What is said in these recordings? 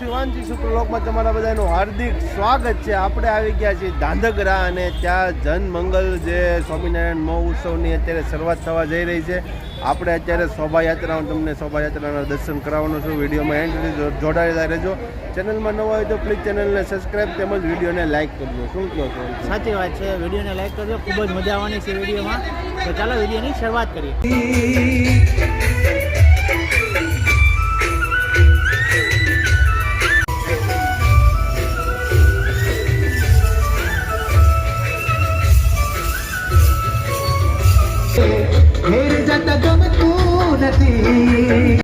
શિવાનજી શુક્રલોકમાં તમારા બધાનું હાર્દિક સ્વાગત છે। આપણે આવી ગયા છીએ ધાંધગરા અને ત્યાં જનમંગલ જે સ્વામિનારાયણ મહોત્સવની અત્યારે શરૂઆત થવા જઈ રહી છે। આપણે અત્યારે શોભાયાત્રામાં તમને શોભાયાત્રાના દર્શન કરાવવાનો છું। વિડીયોમાં એન્ડ સુધી જોડાયેલા રહેજો। ચેનલમાં નવા હોય તો પ્લીઝ ચેનલને સબસ્ક્રાઈબ તેમજ વિડીયોને લાઇક કરજો। શું કહો છો? સાચી વાત છે, વિડીયોને લાઇક કરજો, ખૂબ જ મજા આવવાની છે વિડીયોમાં। તો ચાલો વિડીયોની શરૂઆત કરીએ। मेरे जता गमતું નથી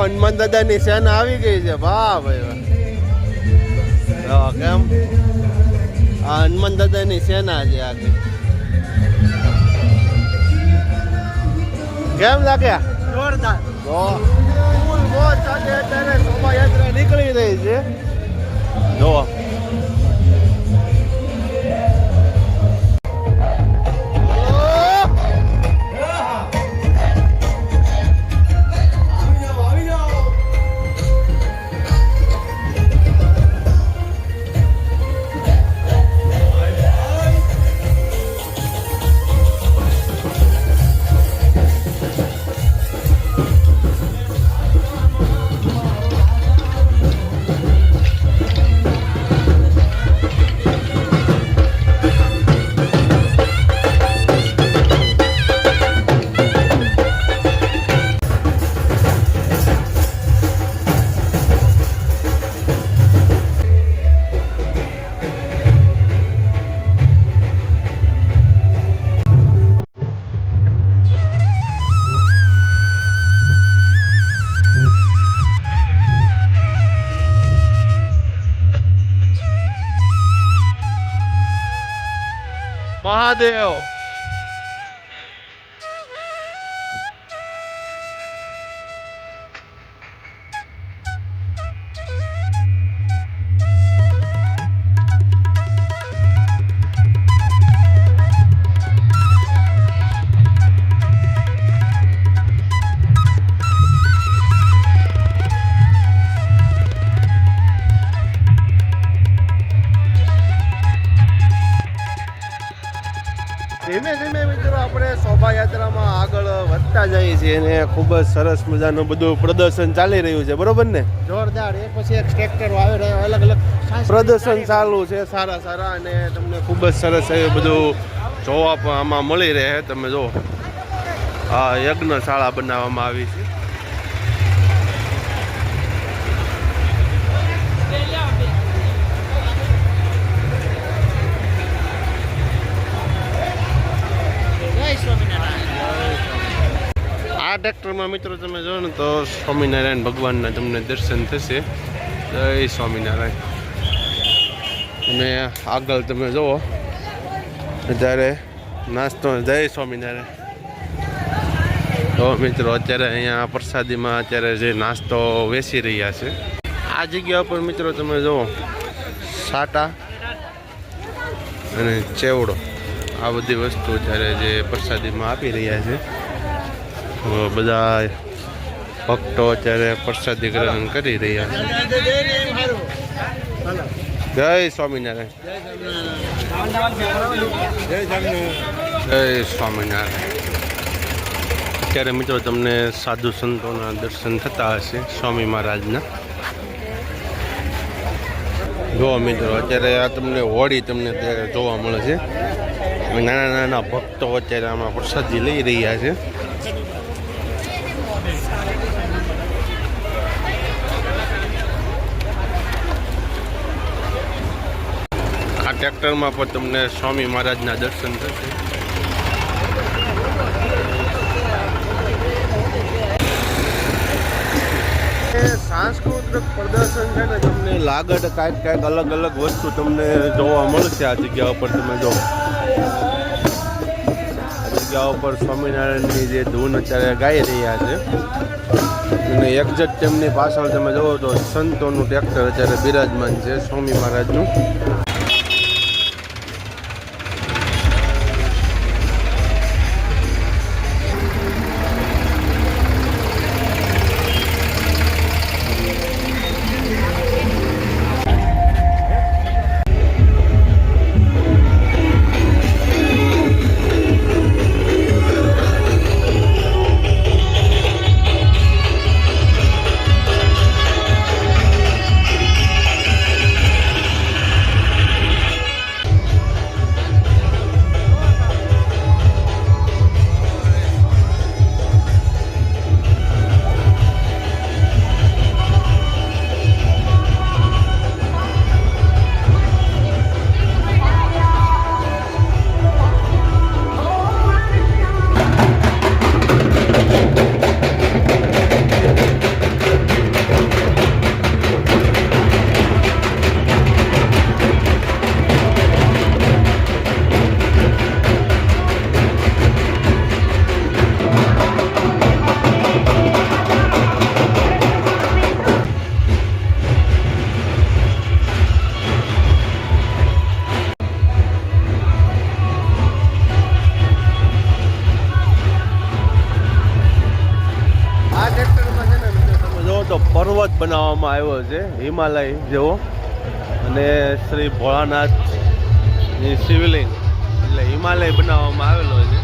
હનુમાન દાદાની સેના આવી ગઈ છે। વાહ ભાઈ વાહ, કેમ આ હનુમાન દાદાની સેના છે આગળ। કેમ લાગ્યા? જોરદાર। ફૂલ મોજ સાથે અત્યારે શોભાયાત્રા નીકળી રહી છે। જો મહાદેવ ધીમે ધીમે મિત્રો આપણે શોભાયાત્રામાં આગળ વધતા જઈએ છીએ અને ખૂબ જ સરસ મજાનું બધું પ્રદર્શન ચાલી રહ્યું છે, બરોબર ને? જોરદાર। એ પછી એક ટ્રેક્ટર આવી રહ્યો, અલગ અલગ પ્રદર્શન ચાલુ છે સારા અને તમને ખૂબ જ સરસ એવું બધું જોવા પણ આમાં મળી રહે। તમે જો આ યજ્ઞશાળા બનાવવામાં આવી છે। આ ટ્રેક્ટરમાં મિત્રો તમે જો ને તો સ્વામિનારાયણ ભગવાનના તમને દર્શન થશે। જય સ્વામિનારાયણ। અને આગળ તમે જુઓ અત્યારે નાસ્તો, જય સ્વામિનારાયણ। તો મિત્રો અત્યારે અહીંયા પ્રસાદીમાં અત્યારે જે નાસ્તો વેચી રહ્યા છે આ જગ્યા પર મિત્રો તમે જુઓ સાટા અને ચેવડો આ બધી વસ્તુ અત્યારે જે પ્રસાદીમાં આપી રહ્યા છે। બધા ભક્તો અત્યારે પ્રસાદી ગ્રહણ કરી રહ્યા છે। જય સ્વામિનારાયણ। જય સ્વામિનારાયણ। અત્યારે મિત્રો તમને સાધુ સંતોના દર્શન થતા હશે સ્વામી મહારાજના। જોવા મિત્રો અત્યારે આ તમને હોળી તમને અત્યારે જોવા મળે છે। નાના ભક્તો અત્યારે આમાં પ્રસાદી લઈ રહ્યા છે। આ ટ્રેક્ટરમાં પણ તમને સ્વામી મહારાજના દર્શન થશે। સાંસ્કૃતિક પ્રદર્શન છે ને તમને લાગે તો કાંઈક અલગ અલગ વસ્તુ તમને જોવા મળશે આ જગ્યા ઉપર. તમે જો આ જગ્યા ઉપર સ્વામિનારાયણની જે ધૂન અત્યારે ગાઈ રહ્યા છે અને એક્ઝેક્ટ તેમની પાછળ તમે જુઓ તો સંતોનું ટ્રેક્ટર અત્યારે બિરાજમાન છે સ્વામી મહારાજનું. તો પર્વત બનાવવામાં આવ્યો છે હિમાલય જેવો અને શ્રી ભોળાનાથની શિવલિંગ એટલે હિમાલય બનાવવામાં આવેલો છે.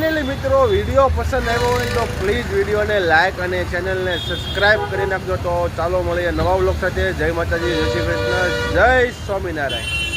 ફાઇનલી મિત્રો વિડીયો પસંદ આવ્યો હોય તો પ્લીઝ વિડીયોને લાઇક અને ચેનલને સબસ્ક્રાઇબ કરી નાખજો. તો ચાલો મળીએ નવા વ્લોગ સાથે. જય માતાજી, જય શ્રી કૃષ્ણ, જય સ્વામિનારાયણ.